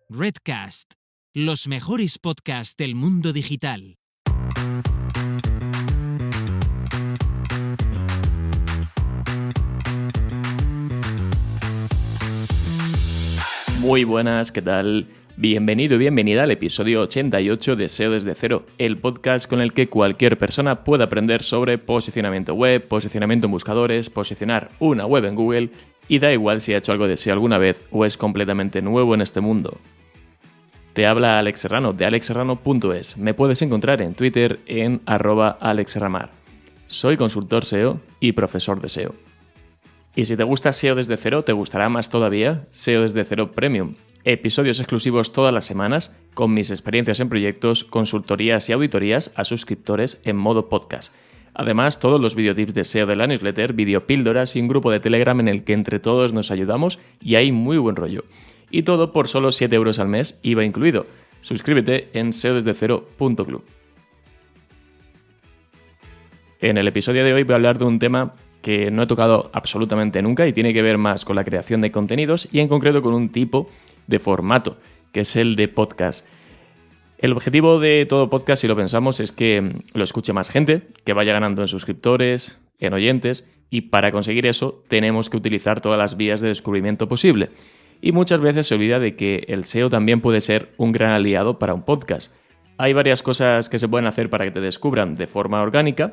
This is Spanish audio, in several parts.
Redcast, los mejores podcasts del mundo digital. Muy buenas, ¿qué tal? Bienvenido y bienvenida al episodio 88 de SEO desde cero, el podcast con el que cualquier persona puede aprender sobre posicionamiento web, posicionamiento en buscadores, posicionar una web en Google y da igual si ha hecho algo de SEO alguna vez o es completamente nuevo en este mundo. Te habla Alex Serrano de alexserrano.es. Me puedes encontrar en Twitter en @alexserramar. Soy consultor SEO y profesor de SEO. Y si te gusta SEO desde cero, te gustará más todavía SEO desde cero Premium. Episodios exclusivos todas las semanas con mis experiencias en proyectos, consultorías y auditorías a suscriptores en modo podcast. Además, todos los videotips de SEO de la newsletter, videopíldoras y un grupo de Telegram en el que entre todos nos ayudamos y hay muy buen rollo. Y todo por solo 7 € al mes, IVA incluido. Suscríbete en seodesdecero.club. En el episodio de hoy voy a hablar de un tema que no he tocado absolutamente nunca y tiene que ver más con la creación de contenidos y en concreto con un tipo de formato, que es el de podcast. El objetivo de todo podcast, si lo pensamos, es que lo escuche más gente, que vaya ganando en suscriptores, en oyentes, y para conseguir eso tenemos que utilizar todas las vías de descubrimiento posible. Y muchas veces se olvida de que el SEO también puede ser un gran aliado para un podcast. Hay varias cosas que se pueden hacer para que te descubran de forma orgánica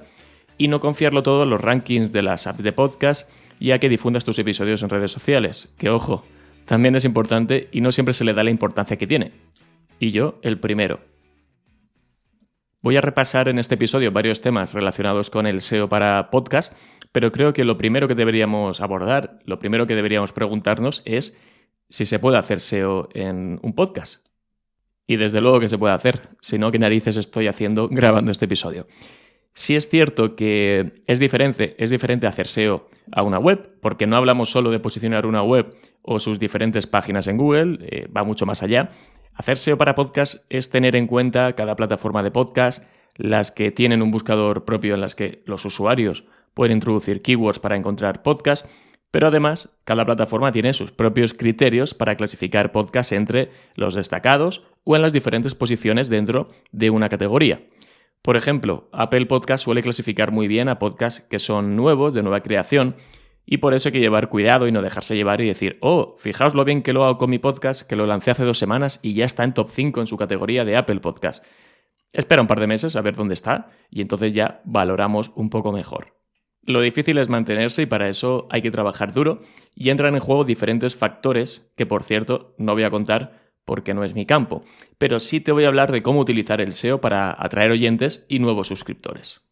y no confiarlo todo en los rankings de las apps de podcast, ya que difundas tus episodios en redes sociales, que ojo, también es importante y no siempre se le da la importancia que tiene. Y yo, el primero. Voy a repasar en este episodio varios temas relacionados con el SEO para podcast, pero creo que lo primero que deberíamos abordar, lo primero que deberíamos preguntarnos es si se puede hacer SEO en un podcast. Y desde luego que se puede hacer, si no, ¿qué narices estoy haciendo grabando este episodio? Sí es cierto que es diferente hacer SEO a una web, porque no hablamos solo de posicionar una web o sus diferentes páginas en Google, va mucho más allá. Hacer SEO para podcast es tener en cuenta cada plataforma de podcast, las que tienen un buscador propio en las que los usuarios pueden introducir keywords para encontrar podcast, pero además cada plataforma tiene sus propios criterios para clasificar podcast entre los destacados o en las diferentes posiciones dentro de una categoría. Por ejemplo, Apple Podcast suele clasificar muy bien a podcasts que son nuevos, de nueva creación, y por eso hay que llevar cuidado y no dejarse llevar y decir, fijaos lo bien que lo hago con mi podcast, que lo lancé hace 2 semanas y ya está en top 5 en su categoría de Apple Podcast. Espera un par de meses a ver dónde está y entonces ya valoramos un poco mejor. Lo difícil es mantenerse y para eso hay que trabajar duro y entran en juego diferentes factores que, por cierto, no voy a contar porque no es mi campo, pero sí te voy a hablar de cómo utilizar el SEO para atraer oyentes y nuevos suscriptores.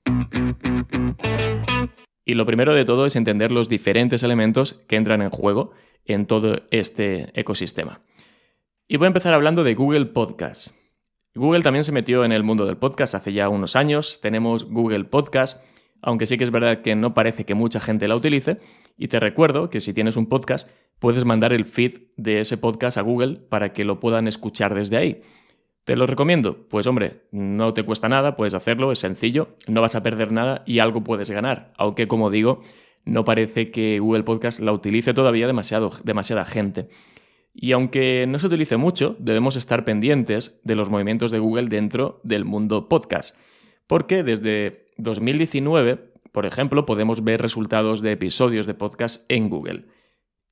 Y lo primero de todo es entender los diferentes elementos que entran en juego en todo este ecosistema. Y voy a empezar hablando de Google Podcast. Google también se metió en el mundo del podcast hace ya unos años. Tenemos Google Podcast, aunque sí que es verdad que no parece que mucha gente la utilice. Y te recuerdo que si tienes un podcast, puedes mandar el feed de ese podcast a Google para que lo puedan escuchar desde ahí. ¿Te lo recomiendo? Pues hombre, no te cuesta nada, puedes hacerlo, es sencillo, no vas a perder nada y algo puedes ganar. Aunque, como digo, no parece que Google Podcast la utilice todavía demasiada gente. Y aunque no se utilice mucho, debemos estar pendientes de los movimientos de Google dentro del mundo podcast. Porque desde 2019, por ejemplo, podemos ver resultados de episodios de podcast en Google.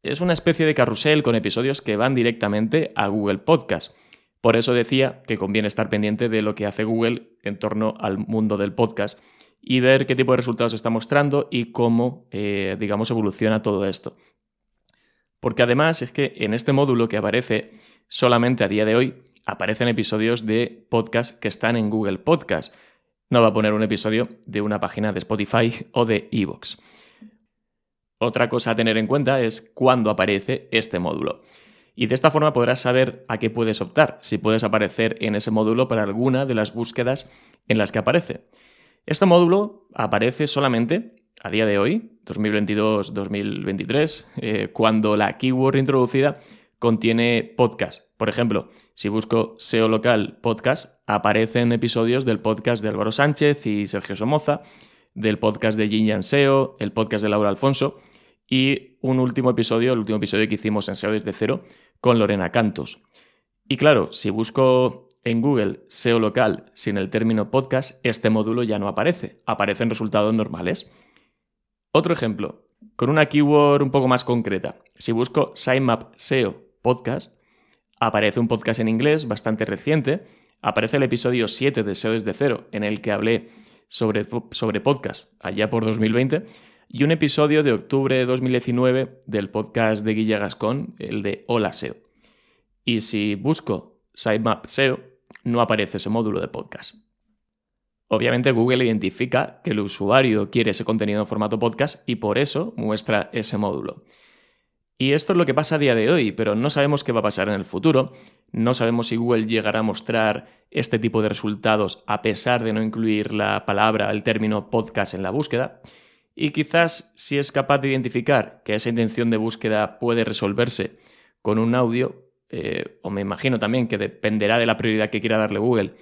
Es una especie de carrusel con episodios que van directamente a Google Podcast. Por eso decía que conviene estar pendiente de lo que hace Google en torno al mundo del podcast y ver qué tipo de resultados está mostrando y cómo, evoluciona todo esto. Porque además es que en este módulo que aparece solamente a día de hoy aparecen episodios de podcast que están en Google Podcast. No va a poner un episodio de una página de Spotify o de iVoox. Otra cosa a tener en cuenta es cuándo aparece este módulo. Y de esta forma podrás saber a qué puedes optar, si puedes aparecer en ese módulo para alguna de las búsquedas en las que aparece. Este módulo aparece solamente a día de hoy, 2022-2023, cuando la keyword introducida contiene podcast. Por ejemplo, si busco SEO local podcast, aparecen episodios del podcast de Álvaro Sánchez y Sergio Somoza, del podcast de Yin Yang SEO, el podcast de Laura Alfonso y el último episodio que hicimos en SEO desde cero con Lorena Cantos. Y claro, si busco en Google SEO local sin el término podcast, este módulo ya no aparece. Aparecen resultados normales. Otro ejemplo, con una keyword un poco más concreta. Si busco Sitemap SEO podcast, aparece un podcast en inglés bastante reciente. Aparece el episodio 7 de SEO desde cero, en el que hablé sobre podcast allá por 2020, y un episodio de octubre de 2019 del podcast de Guille Gascón, el de Hola SEO. Y si busco Sitemap SEO, no aparece ese módulo de podcast. Obviamente Google identifica que el usuario quiere ese contenido en formato podcast y por eso muestra ese módulo. Y esto es lo que pasa a día de hoy, pero no sabemos qué va a pasar en el futuro. No sabemos si Google llegará a mostrar este tipo de resultados a pesar de no incluir la palabra, el término podcast en la búsqueda. Y quizás si es capaz de identificar que esa intención de búsqueda puede resolverse con un audio, o me imagino también que dependerá de la prioridad que quiera darle Google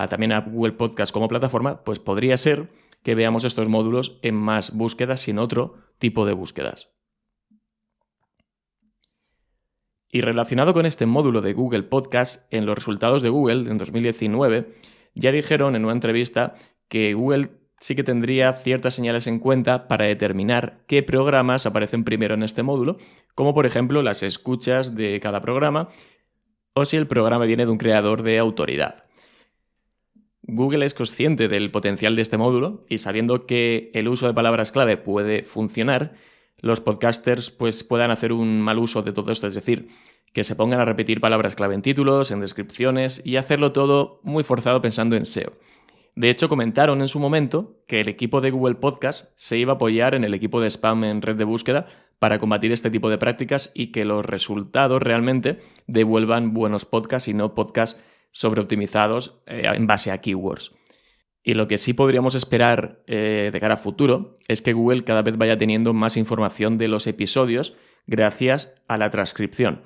también a Google Podcast como plataforma, pues podría ser que veamos estos módulos en más búsquedas y en otro tipo de búsquedas. Y relacionado con este módulo de Google Podcast, en los resultados de Google en 2019, ya dijeron en una entrevista que Google sí que tendría ciertas señales en cuenta para determinar qué programas aparecen primero en este módulo, como por ejemplo las escuchas de cada programa o si el programa viene de un creador de autoridad. Google es consciente del potencial de este módulo y sabiendo que el uso de palabras clave puede funcionar, los podcasters pues puedan hacer un mal uso de todo esto, es decir, que se pongan a repetir palabras clave en títulos, en descripciones y hacerlo todo muy forzado pensando en SEO. De hecho, comentaron en su momento que el equipo de Google Podcast se iba a apoyar en el equipo de spam en red de búsqueda para combatir este tipo de prácticas y que los resultados realmente devuelvan buenos podcasts y no podcasts sobreoptimizados en base a keywords. Y lo que sí podríamos esperar de cara a futuro es que Google cada vez vaya teniendo más información de los episodios gracias a la transcripción.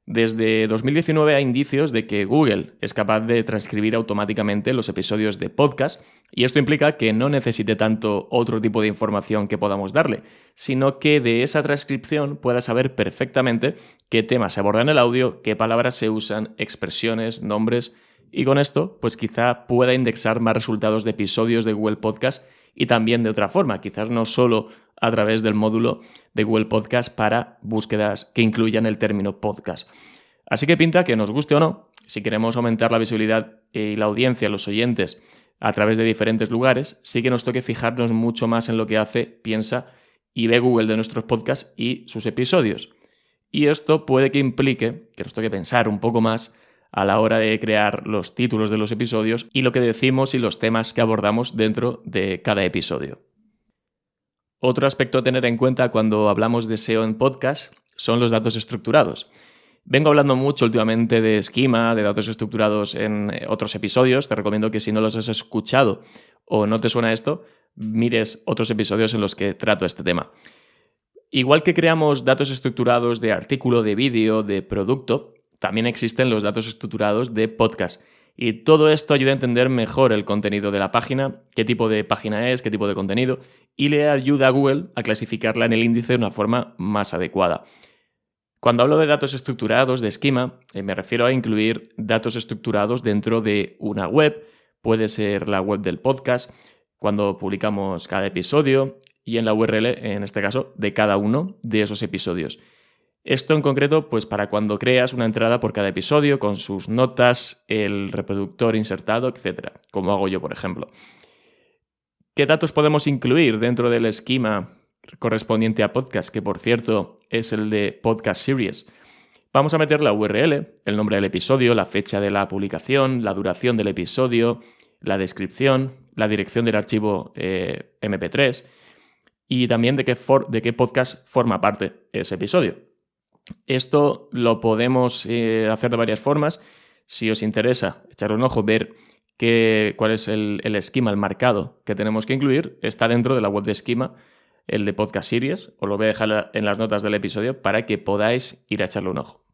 Desde 2019 hay indicios de que Google es capaz de transcribir automáticamente los episodios de podcast y esto implica que no necesite tanto otro tipo de información que podamos darle, sino que de esa transcripción pueda saber perfectamente qué temas se abordan en el audio, qué palabras se usan, expresiones, nombres y con esto pues quizá pueda indexar más resultados de episodios de Google Podcast y también de otra forma, quizás no solo a través del módulo de Google Podcast para búsquedas que incluyan el término podcast. Así que pinta que nos guste o no, si queremos aumentar la visibilidad y la audiencia, los oyentes, a través de diferentes lugares, sí que nos toque fijarnos mucho más en lo que hace, piensa y ve Google de nuestros podcasts y sus episodios. Y esto puede que implique que nos toque pensar un poco más a la hora de crear los títulos de los episodios y lo que decimos y los temas que abordamos dentro de cada episodio. Otro aspecto a tener en cuenta cuando hablamos de SEO en podcast son los datos estructurados. Vengo hablando mucho últimamente de esquema, de datos estructurados en otros episodios. Te recomiendo que si no los has escuchado o no te suena esto, mires otros episodios en los que trato este tema. Igual que creamos datos estructurados de artículo, de vídeo, de producto, también existen los datos estructurados de podcast. Y todo esto ayuda a entender mejor el contenido de la página, qué tipo de página es, qué tipo de contenido, y le ayuda a Google a clasificarla en el índice de una forma más adecuada. Cuando hablo de datos estructurados, de esquema, me refiero a incluir datos estructurados dentro de una web, puede ser la web del podcast, cuando publicamos cada episodio, y en la URL, en este caso, de cada uno de esos episodios. Esto en concreto, pues para cuando creas una entrada por cada episodio, con sus notas, el reproductor insertado, etc., como hago yo, por ejemplo. ¿Qué datos podemos incluir dentro del esquema correspondiente a podcast, que por cierto es el de Podcast Series? Vamos a meter la URL, el nombre del episodio, la fecha de la publicación, la duración del episodio, la descripción, la dirección del archivo MP3 y también de qué podcast forma parte ese episodio. Esto lo podemos hacer de varias formas. Si os interesa echarle un ojo, ver cuál es el esquema, el marcado que tenemos que incluir, está dentro de la web de esquema, el de Podcast Series. Os lo voy a dejar en las notas del episodio para que podáis ir a echarle un ojo.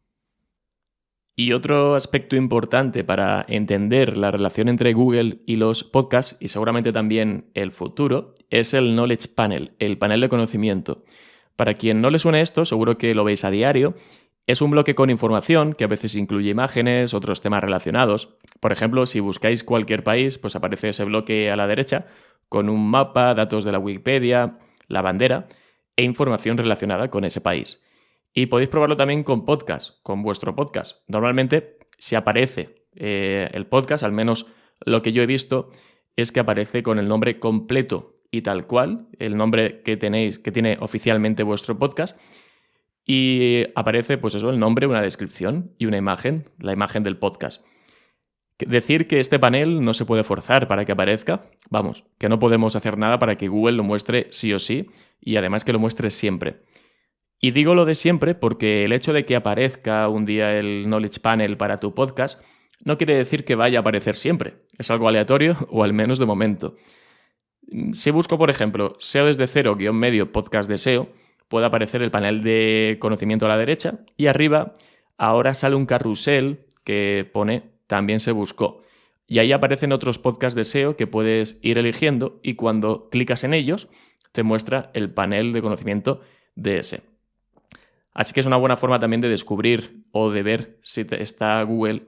Y otro aspecto importante para entender la relación entre Google y los podcasts, y seguramente también el futuro, es el Knowledge Panel, el panel de conocimiento. Para quien no le suene esto, seguro que lo veis a diario Es un bloque con información que a veces incluye imágenes, otros temas relacionados. Por ejemplo, si buscáis cualquier país, pues aparece ese bloque a la derecha con un mapa, datos de la Wikipedia, la bandera e información relacionada con ese país. Y podéis probarlo también con podcast, con vuestro podcast. Normalmente, si aparece el podcast, al menos lo que yo he visto, es que aparece con el nombre completo y tal cual, el nombre que tiene oficialmente vuestro podcast. Y aparece, pues eso, el nombre, una descripción y una imagen, la imagen del podcast. Decir que este panel no se puede forzar para que aparezca, vamos, que no podemos hacer nada para que Google lo muestre sí o sí y además que lo muestre siempre. Y digo lo de siempre porque el hecho de que aparezca un día el Knowledge Panel para tu podcast no quiere decir que vaya a aparecer siempre. Es algo aleatorio o al menos de momento. Si busco, por ejemplo, SEO desde cero _ podcast de SEO, puede aparecer el panel de conocimiento a la derecha y arriba ahora sale un carrusel que pone también se buscó. Y ahí aparecen otros podcasts de SEO que puedes ir eligiendo y cuando clicas en ellos te muestra el panel de conocimiento de ese. Así que es una buena forma también de descubrir o de ver si está Google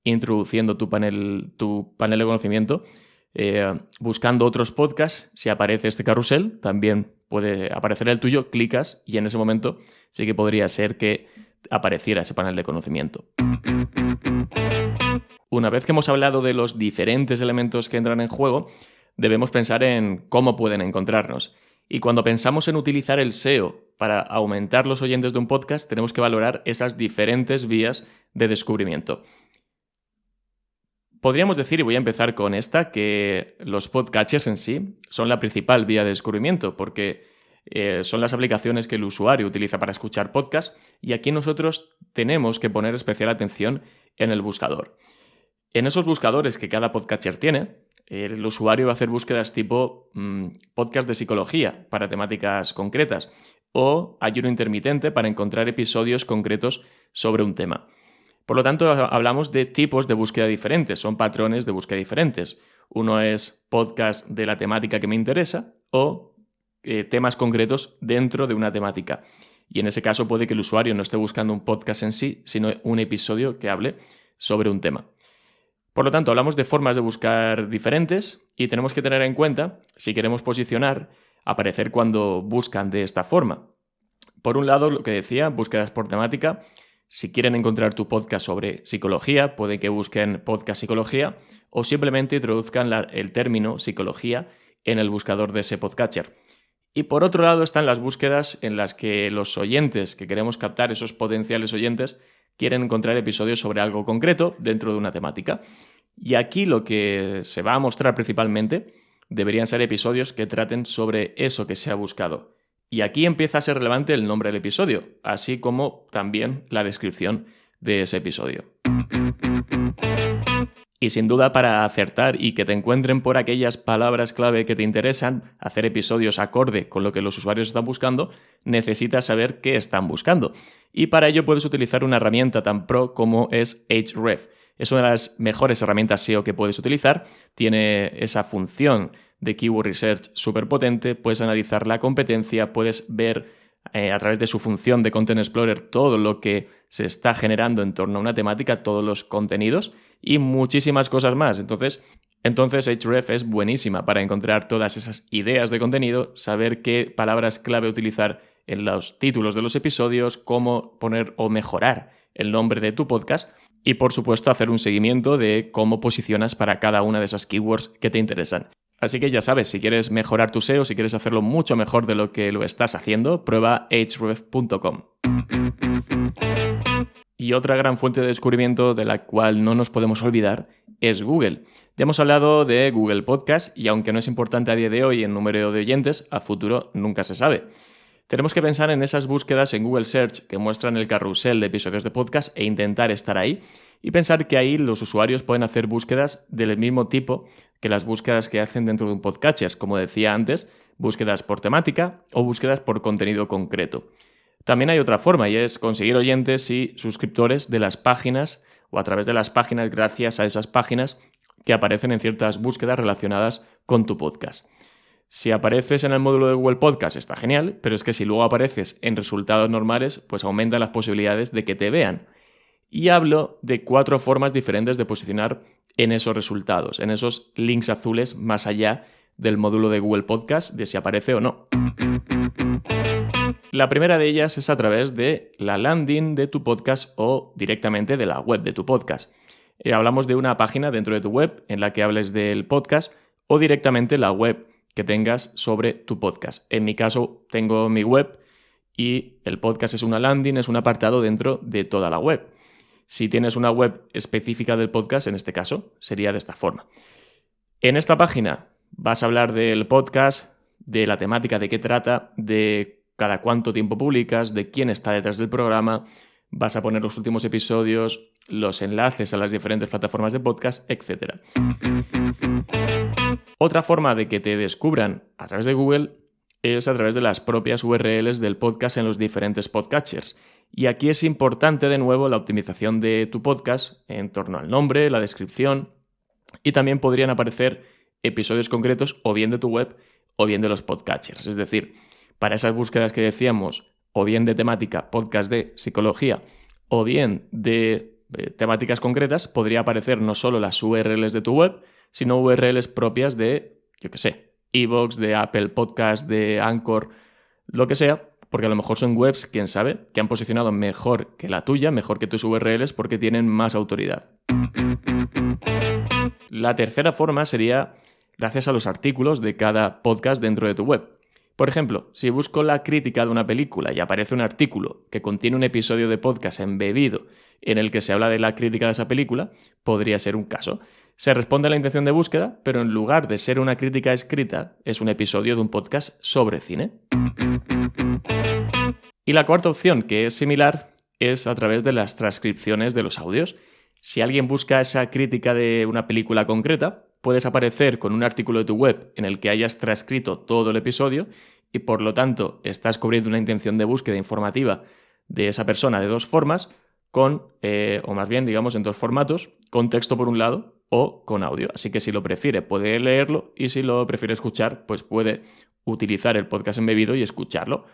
introduciendo tu panel de conocimiento. Buscando otros podcasts, si aparece este carrusel, también puede aparecer el tuyo, clicas y en ese momento sí que podría ser que apareciera ese panel de conocimiento. Una vez que hemos hablado de los diferentes elementos que entran en juego, debemos pensar en cómo pueden encontrarnos. Y cuando pensamos en utilizar el SEO para aumentar los oyentes de un podcast, tenemos que valorar esas diferentes vías de descubrimiento. Podríamos decir, y voy a empezar con esta, que los podcatchers en sí son la principal vía de descubrimiento, porque son las aplicaciones que el usuario utiliza para escuchar podcasts y aquí nosotros tenemos que poner especial atención en el buscador. En esos buscadores que cada podcatcher tiene, el usuario va a hacer búsquedas tipo podcast de psicología para temáticas concretas o ayuno intermitente para encontrar episodios concretos sobre un tema. Por lo tanto, hablamos de tipos de búsqueda diferentes, son patrones de búsqueda diferentes. Uno es podcast de la temática que me interesa o temas concretos dentro de una temática. Y en ese caso puede que el usuario no esté buscando un podcast en sí, sino un episodio que hable sobre un tema. Por lo tanto, hablamos de formas de buscar diferentes y tenemos que tener en cuenta, si queremos posicionar, aparecer cuando buscan de esta forma. Por un lado, lo que decía, búsquedas por temática. Si quieren encontrar tu podcast sobre psicología, puede que busquen podcast psicología o simplemente introduzcan el término psicología en el buscador de ese podcatcher. Y por otro lado están las búsquedas en las que los oyentes que queremos captar, esos potenciales oyentes, quieren encontrar episodios sobre algo concreto dentro de una temática. Y aquí lo que se va a mostrar principalmente deberían ser episodios que traten sobre eso que se ha buscado. Y aquí empieza a ser relevante el nombre del episodio, así como también la descripción de ese episodio. Y sin duda, para acertar y que te encuentren por aquellas palabras clave que te interesan, hacer episodios acorde con lo que los usuarios están buscando, necesitas saber qué están buscando. Y para ello puedes utilizar una herramienta tan pro como es Ahrefs. Es una de las mejores herramientas SEO que puedes utilizar. Tiene esa función de Keyword Research súper potente. Puedes analizar la competencia, puedes ver a través de su función de Content Explorer todo lo que se está generando en torno a una temática, todos los contenidos y muchísimas cosas más. Entonces Ahrefs es buenísima para encontrar todas esas ideas de contenido, saber qué palabras clave utilizar en los títulos de los episodios, cómo poner o mejorar el nombre de tu podcast y, por supuesto, hacer un seguimiento de cómo posicionas para cada una de esas keywords que te interesan. Así que ya sabes, si quieres mejorar tu SEO, si quieres hacerlo mucho mejor de lo que lo estás haciendo, prueba ahrefs.com. Y otra gran fuente de descubrimiento de la cual no nos podemos olvidar es Google. Ya hemos hablado de Google Podcast y aunque no es importante a día de hoy en número de oyentes, a futuro nunca se sabe. Tenemos que pensar en esas búsquedas en Google Search que muestran el carrusel de episodios de podcast e intentar estar ahí y pensar que ahí los usuarios pueden hacer búsquedas del mismo tipo que las búsquedas que hacen dentro de un podcatcher, como decía antes, búsquedas por temática o búsquedas por contenido concreto. También hay otra forma y es conseguir oyentes y suscriptores de las páginas o a través de las páginas gracias a esas páginas que aparecen en ciertas búsquedas relacionadas con tu podcast. Si apareces en el módulo de Google Podcast está genial, pero es que si luego apareces en resultados normales, pues aumentan las posibilidades de que te vean. Y hablo de 4 formas diferentes de posicionar en esos resultados, en esos links azules más allá del módulo de Google Podcast, de si aparece o no. La primera de ellas es a través de la landing de tu podcast o directamente de la web de tu podcast. Hablamos de una página dentro de tu web en la que hables del podcast o directamente la web que tengas sobre tu podcast. En mi caso, tengo mi web y el podcast es una landing, es un apartado dentro de toda la web. Si tienes una web específica del podcast, en este caso, sería de esta forma. En esta página vas a hablar del podcast, de la temática, de qué trata, de cada cuánto tiempo publicas, de quién está detrás del programa, vas a poner los últimos episodios, los enlaces a las diferentes plataformas de podcast, etc. Otra forma de que te descubran a través de Google es a través de las propias URLs del podcast en los diferentes podcatchers. Y aquí es importante de nuevo la optimización de tu podcast en torno al nombre, la descripción, y también podrían aparecer episodios concretos o bien de tu web o bien de los podcatchers. Es decir, para esas búsquedas que decíamos, o bien de temática, podcast de psicología, o bien de temáticas concretas, podría aparecer no solo las URLs de tu web, sino URLs propias de, iVoox, de Apple Podcast, de Anchor, lo que sea, porque a lo mejor son webs, quién sabe, que han posicionado mejor que la tuya, mejor que tus URLs, porque tienen más autoridad. La tercera forma sería gracias a los artículos de cada podcast dentro de tu web. Por ejemplo, si busco la crítica de una película y aparece un artículo que contiene un episodio de podcast embebido en el que se habla de la crítica de esa película, podría ser un caso. Se responde a la intención de búsqueda, pero en lugar de ser una crítica escrita, es un episodio de un podcast sobre cine. Y la cuarta opción, que es similar, es a través de las transcripciones de los audios. Si alguien busca esa crítica de una película concreta, puedes aparecer con un artículo de tu web en el que hayas transcrito todo el episodio y por lo tanto estás cubriendo una intención de búsqueda informativa de esa persona de dos formas, o más bien, digamos, en dos formatos, con texto por un lado o con audio. Así que si lo prefiere puede leerlo y si lo prefiere escuchar, pues puede utilizar el podcast embebido y escucharlo.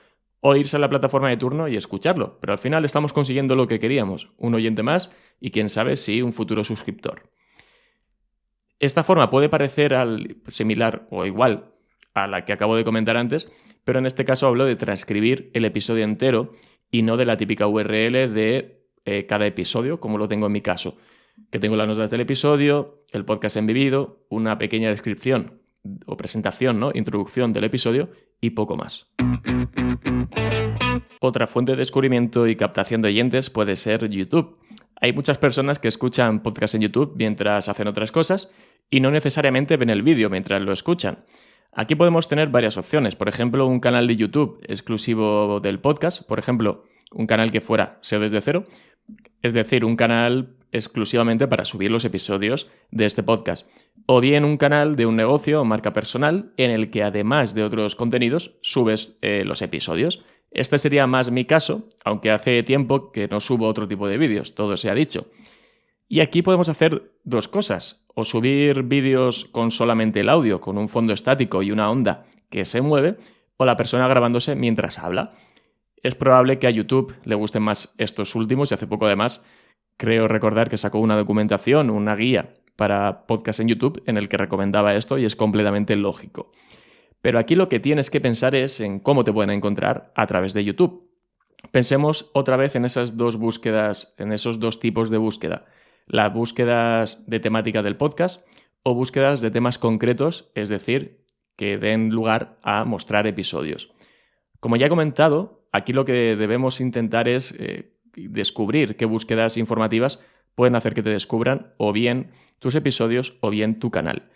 O irse a la plataforma de turno y escucharlo. Pero al final estamos consiguiendo lo que queríamos, un oyente más y quién sabe si un futuro suscriptor. Esta forma puede parecer similar o igual a la que acabo de comentar antes, pero en este caso hablo de transcribir el episodio entero y no de la típica URL de cada episodio, como lo tengo en mi caso, que tengo las notas del episodio, el podcast embebido, una pequeña descripción o presentación, ¿no? Introducción del episodio y poco más. Otra fuente de descubrimiento y captación de oyentes puede ser YouTube. Hay muchas personas que escuchan podcasts en YouTube mientras hacen otras cosas y no necesariamente ven el vídeo mientras lo escuchan. Aquí podemos tener varias opciones. Por ejemplo, un canal de YouTube exclusivo del podcast. Por ejemplo, un canal que fuera SEO desde cero. Es decir, un canal exclusivamente para subir los episodios de este podcast. O bien un canal de un negocio o marca personal en el que además de otros contenidos subes los episodios. Este sería más mi caso, aunque hace tiempo que no subo otro tipo de vídeos, todo se ha dicho. Y aquí podemos hacer dos cosas, o subir vídeos con solamente el audio, con un fondo estático y una onda que se mueve, o la persona grabándose mientras habla. Es probable que a YouTube le gusten más estos últimos y hace poco además creo recordar que sacó una documentación, una guía para podcast en YouTube en el que recomendaba esto y es completamente lógico. Pero aquí lo que tienes que pensar es en cómo te pueden encontrar a través de YouTube. Pensemos otra vez en esas dos búsquedas, en esos dos tipos de búsqueda. Las búsquedas de temática del podcast o búsquedas de temas concretos, es decir, que den lugar a mostrar episodios. Como ya he comentado, aquí lo que debemos intentar es descubrir qué búsquedas informativas pueden hacer que te descubran o bien tus episodios o bien tu canal.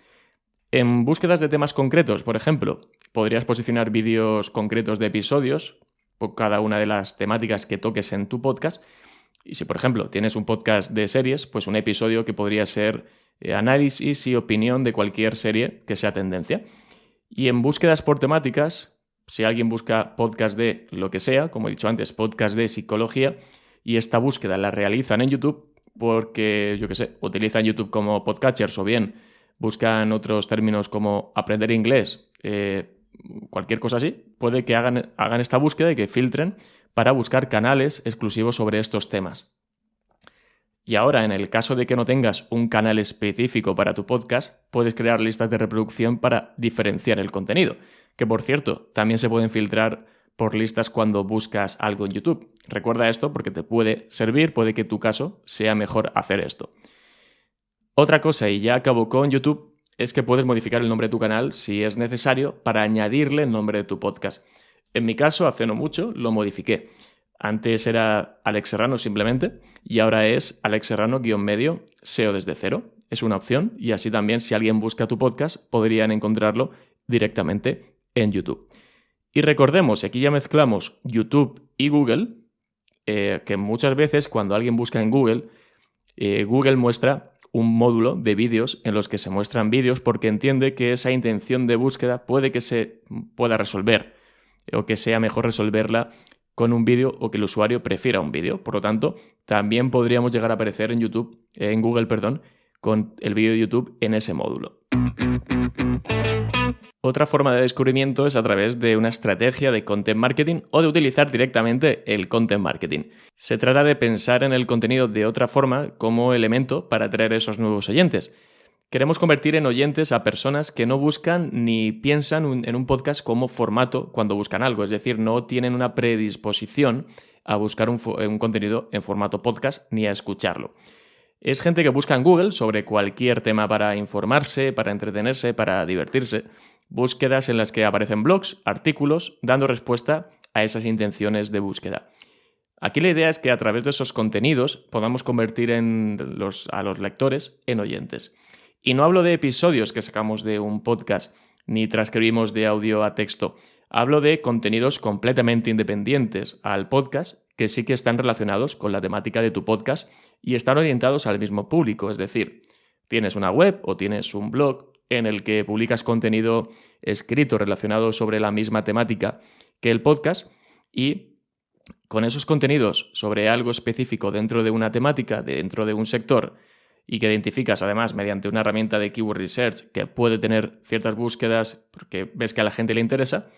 En búsquedas de temas concretos, por ejemplo, podrías posicionar vídeos concretos de episodios por cada una de las temáticas que toques en tu podcast. Y si, por ejemplo, tienes un podcast de series, pues un episodio que podría ser análisis y opinión de cualquier serie que sea tendencia. Y en búsquedas por temáticas, si alguien busca podcast de lo que sea, como he dicho antes, podcast de psicología, y esta búsqueda la realizan en YouTube porque, utilizan YouTube como podcatchers o bien buscan otros términos como aprender inglés cualquier cosa así, puede que hagan esta búsqueda y que filtren para buscar canales exclusivos sobre estos temas. Y ahora, en el caso de que no tengas un canal específico para tu podcast, puedes crear listas de reproducción para diferenciar el contenido, que por cierto, también se pueden filtrar por listas cuando buscas algo en YouTube. Recuerda esto porque te puede servir, puede que en tu caso sea mejor hacer esto. Otra cosa, y ya acabo con YouTube, es que puedes modificar el nombre de tu canal si es necesario para añadirle el nombre de tu podcast. En mi caso, hace no mucho, lo modifiqué. Antes era Alex Serrano simplemente y ahora es Alex Serrano-medio SEO desde cero. Es una opción y así también si alguien busca tu podcast podrían encontrarlo directamente en YouTube. Y recordemos, aquí ya mezclamos YouTube y Google, que muchas veces cuando alguien busca en Google, Google muestra un módulo de vídeos en los que se muestran vídeos porque entiende que esa intención de búsqueda puede que se pueda resolver o que sea mejor resolverla con un vídeo o que el usuario prefiera un vídeo. Por lo tanto, también podríamos llegar a aparecer en Google, con el vídeo de YouTube en ese módulo. Otra forma de descubrimiento es a través de una estrategia de content marketing o de utilizar directamente el content marketing. Se trata de pensar en el contenido de otra forma como elemento para atraer esos nuevos oyentes. Queremos convertir en oyentes a personas que no buscan ni piensan en un podcast como formato cuando buscan algo, es decir, no tienen una predisposición a buscar un contenido en formato podcast ni a escucharlo. Es gente que busca en Google sobre cualquier tema para informarse, para entretenerse, para divertirse. Búsquedas en las que aparecen blogs, artículos, dando respuesta a esas intenciones de búsqueda. Aquí la idea es que a través de esos contenidos podamos convertir a los lectores en oyentes. Y no hablo de episodios que sacamos de un podcast, ni transcribimos de audio a texto. Hablo de contenidos completamente independientes al podcast que sí que están relacionados con la temática de tu podcast y están orientados al mismo público. Es decir, tienes una web o tienes un blog en el que publicas contenido escrito relacionado sobre la misma temática que el podcast y con esos contenidos sobre algo específico dentro de una temática, dentro de un sector y que identificas además mediante una herramienta de Keyword Research que puede tener ciertas búsquedas porque ves que a la gente le interesa,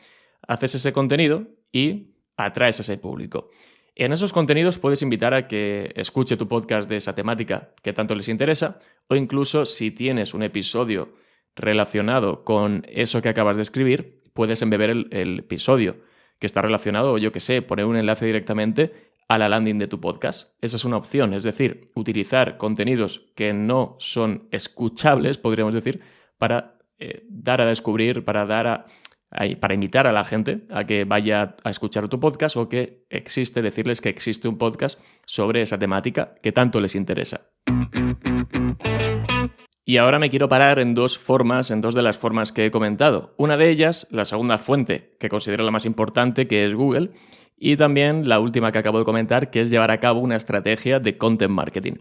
haces ese contenido y atraes a ese público. En esos contenidos puedes invitar a que escuche tu podcast de esa temática que tanto les interesa o incluso si tienes un episodio relacionado con eso que acabas de escribir, puedes embeber el episodio que está relacionado o yo que sé, poner un enlace directamente a la landing de tu podcast. Esa es una opción, es decir, utilizar contenidos que no son escuchables, podríamos decir, para dar a descubrir, para invitar a la gente a que vaya a escuchar tu podcast o que decirles que existe un podcast sobre esa temática que tanto les interesa. Y ahora me quiero parar en dos de las formas que he comentado. Una de ellas, la segunda fuente, que considero la más importante, que es Google, y también la última que acabo de comentar, que es llevar a cabo una estrategia de content marketing.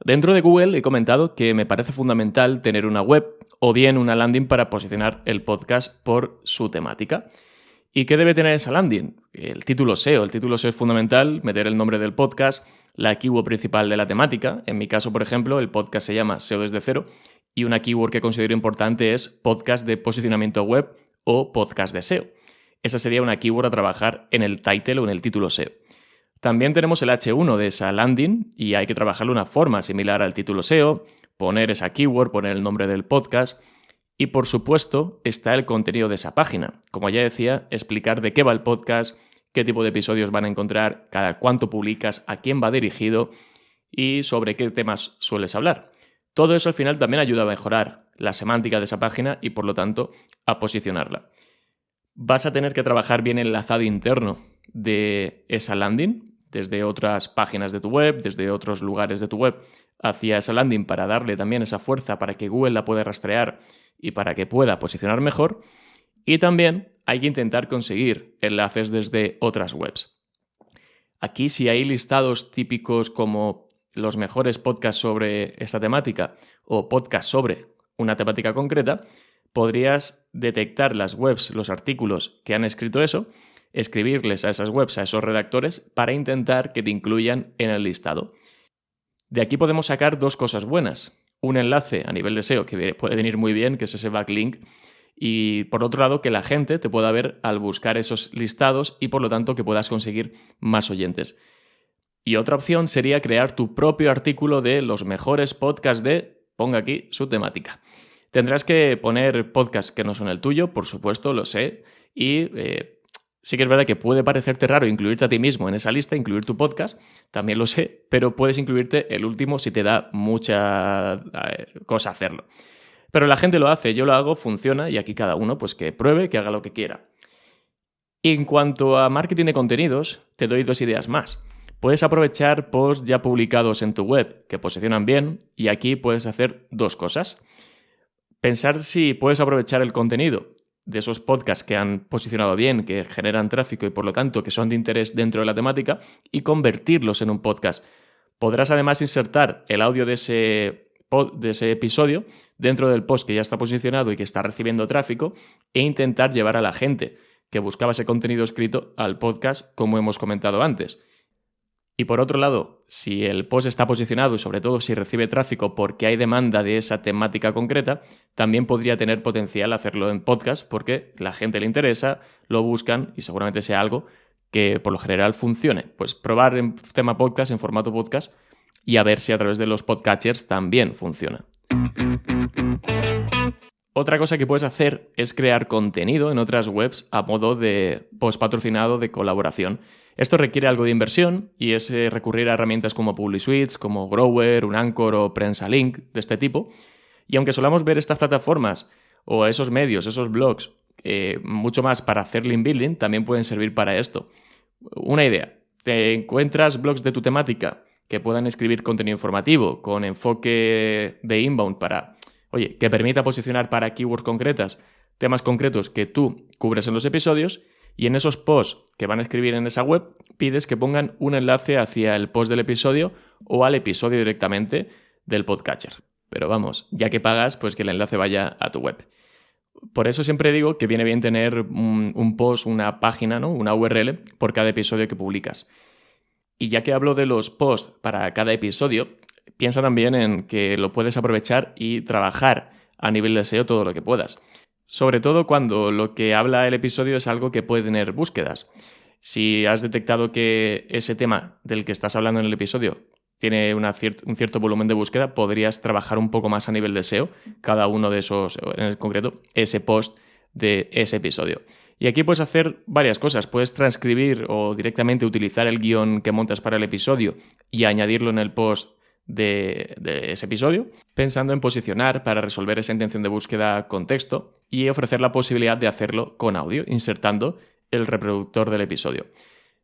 Dentro de Google he comentado que me parece fundamental tener una web o bien una landing para posicionar el podcast por su temática. ¿Y qué debe tener esa landing? El título SEO. El título SEO es fundamental, meter el nombre del podcast, la keyword principal de la temática. En mi caso, por ejemplo, el podcast se llama SEO desde cero y una keyword que considero importante es podcast de posicionamiento web o podcast de SEO. Esa sería una keyword a trabajar en el title o en el título SEO. También tenemos el H1 de esa landing y hay que trabajarlo de una forma similar al título SEO, poner esa keyword, poner el nombre del podcast y, por supuesto, está el contenido de esa página. Como ya decía, explicar de qué va el podcast, qué tipo de episodios van a encontrar, cada cuánto publicas, a quién va dirigido y sobre qué temas sueles hablar. Todo eso al final también ayuda a mejorar la semántica de esa página y, por lo tanto, a posicionarla. Vas a tener que trabajar bien el enlazado interno de esa landing, desde otras páginas de tu web, desde otros lugares de tu web, hacia esa landing para darle también esa fuerza para que Google la pueda rastrear y para que pueda posicionar mejor. Y también hay que intentar conseguir enlaces desde otras webs. Aquí, si hay listados típicos como los mejores podcasts sobre esta temática o podcasts sobre una temática concreta, podrías detectar las webs, los artículos que han escrito eso, escribirles a esas webs, a esos redactores, para intentar que te incluyan en el listado. De aquí podemos sacar dos cosas buenas. Un enlace a nivel de SEO que puede venir muy bien, que es ese backlink, y por otro lado que la gente te pueda ver al buscar esos listados y por lo tanto que puedas conseguir más oyentes. Y otra opción sería crear tu propio artículo de los mejores podcasts de, ponga aquí su temática. Tendrás que poner podcasts que no son el tuyo, por supuesto, lo sé, y sí que es verdad que puede parecerte raro incluirte a ti mismo en esa lista, incluir tu podcast, también lo sé, pero puedes incluirte el último si te da mucha cosa hacerlo. Pero la gente lo hace, yo lo hago, funciona y aquí cada uno pues que pruebe, que haga lo que quiera. Y en cuanto a marketing de contenidos, te doy 2 ideas más. Puedes aprovechar posts ya publicados en tu web que posicionan bien y aquí puedes hacer 2 cosas. Pensar si puedes aprovechar el contenido de esos podcasts que han posicionado bien, que generan tráfico y por lo tanto que son de interés dentro de la temática y convertirlos en un podcast. Podrás además insertar el audio de ese episodio dentro del post que ya está posicionado y que está recibiendo tráfico e intentar llevar a la gente que buscaba ese contenido escrito al podcast como hemos comentado antes. Y por otro lado, si el post está posicionado y sobre todo si recibe tráfico porque hay demanda de esa temática concreta, también podría tener potencial hacerlo en podcast porque la gente le interesa, lo buscan y seguramente sea algo que por lo general funcione. Pues probar en tema podcast, en formato podcast y a ver si a través de los podcatchers también funciona. Otra cosa que puedes hacer es crear contenido en otras webs a modo de post patrocinado de colaboración. Esto requiere algo de inversión y es recurrir a herramientas como PubliSuite, como Grower, un Anchor o PrensaLink de este tipo. Y aunque solamos ver estas plataformas o esos medios, esos blogs, mucho más para hacer link building, también pueden servir para esto. Una idea, te encuentras blogs de tu temática que puedan escribir contenido informativo con enfoque de inbound para, que permita posicionar para keywords concretas, temas concretos que tú cubres en los episodios. Y en esos posts que van a escribir en esa web, pides que pongan un enlace hacia el post del episodio o al episodio directamente del podcatcher. Pero vamos, ya que pagas, pues que el enlace vaya a tu web. Por eso siempre digo que viene bien tener un post, una página, ¿no? Una URL por cada episodio que publicas. Y ya que hablo de los posts para cada episodio, piensa también en que lo puedes aprovechar y trabajar a nivel de SEO todo lo que puedas. Sobre todo cuando lo que habla el episodio es algo que puede tener búsquedas. Si has detectado que ese tema del que estás hablando en el episodio tiene un cierto volumen de búsqueda, podrías trabajar un poco más a nivel de SEO cada uno de esos, en concreto, ese post de ese episodio. Y aquí puedes hacer varias cosas. Puedes transcribir o directamente utilizar el guión que montas para el episodio y añadirlo en el post de ese episodio, pensando en posicionar para resolver esa intención de búsqueda con texto y ofrecer la posibilidad de hacerlo con audio, insertando el reproductor del episodio.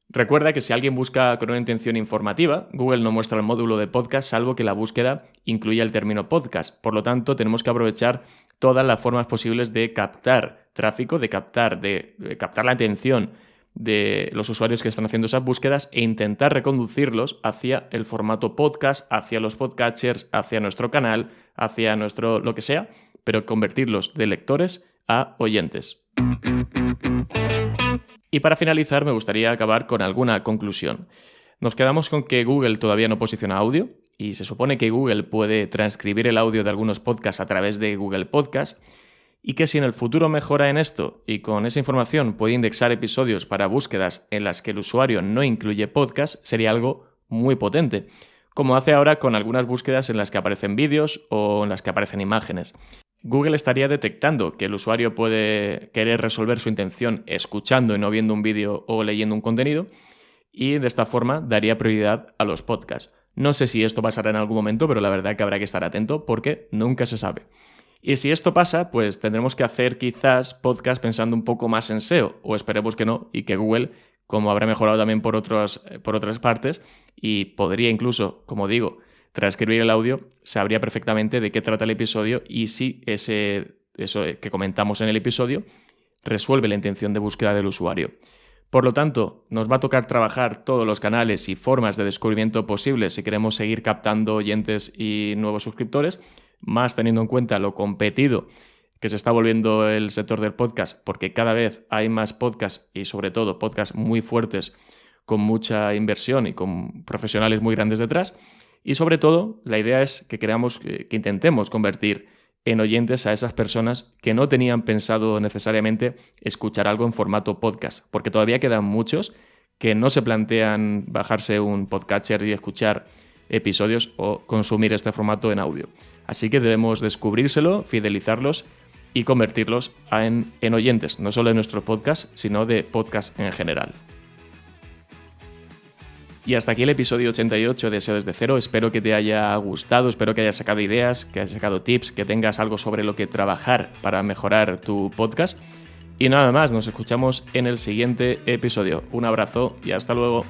Recuerda que si alguien busca con una intención informativa, Google no muestra el módulo de podcast salvo que la búsqueda incluya el término podcast. Por lo tanto, tenemos que aprovechar todas las formas posibles de captar tráfico, de captar la atención de los usuarios que están haciendo esas búsquedas e intentar reconducirlos hacia el formato podcast, hacia los podcatchers, hacia nuestro canal, hacia nuestro lo que sea, pero convertirlos de lectores a oyentes. Y para finalizar me gustaría acabar con alguna conclusión. Nos quedamos con que Google todavía no posiciona audio y se supone que Google puede transcribir el audio de algunos podcasts a través de Google Podcast y que si en el futuro mejora en esto y con esa información puede indexar episodios para búsquedas en las que el usuario no incluye podcast, sería algo muy potente, como hace ahora con algunas búsquedas en las que aparecen vídeos o en las que aparecen imágenes. Google estaría detectando que el usuario puede querer resolver su intención escuchando y no viendo un vídeo o leyendo un contenido y de esta forma daría prioridad a los podcasts. No sé si esto pasará en algún momento, pero la verdad que habrá que estar atento porque nunca se sabe. Y si esto pasa, pues tendremos que hacer quizás podcast pensando un poco más en SEO, o esperemos que no, y que Google, como habrá mejorado también por otras partes, y podría incluso, como digo, transcribir el audio, sabría perfectamente de qué trata el episodio y si eso que comentamos en el episodio resuelve la intención de búsqueda del usuario. Por lo tanto, nos va a tocar trabajar todos los canales y formas de descubrimiento posibles si queremos seguir captando oyentes y nuevos suscriptores, más teniendo en cuenta lo competido que se está volviendo el sector del podcast, porque cada vez hay más podcasts y sobre todo podcasts muy fuertes con mucha inversión y con profesionales muy grandes detrás. Y sobre todo, la idea es que intentemos convertir en oyentes a esas personas que no tenían pensado necesariamente escuchar algo en formato podcast, porque todavía quedan muchos que no se plantean bajarse un podcatcher y escuchar episodios o consumir este formato en audio. Así que debemos descubrírselo, fidelizarlos y convertirlos en oyentes, no solo de nuestro podcast, sino de podcast en general. Y hasta aquí el episodio 88 de SEO desde cero. Espero que te haya gustado, espero que hayas sacado ideas, que hayas sacado tips, que tengas algo sobre lo que trabajar para mejorar tu podcast. Y nada más, nos escuchamos en el siguiente episodio. Un abrazo y hasta luego.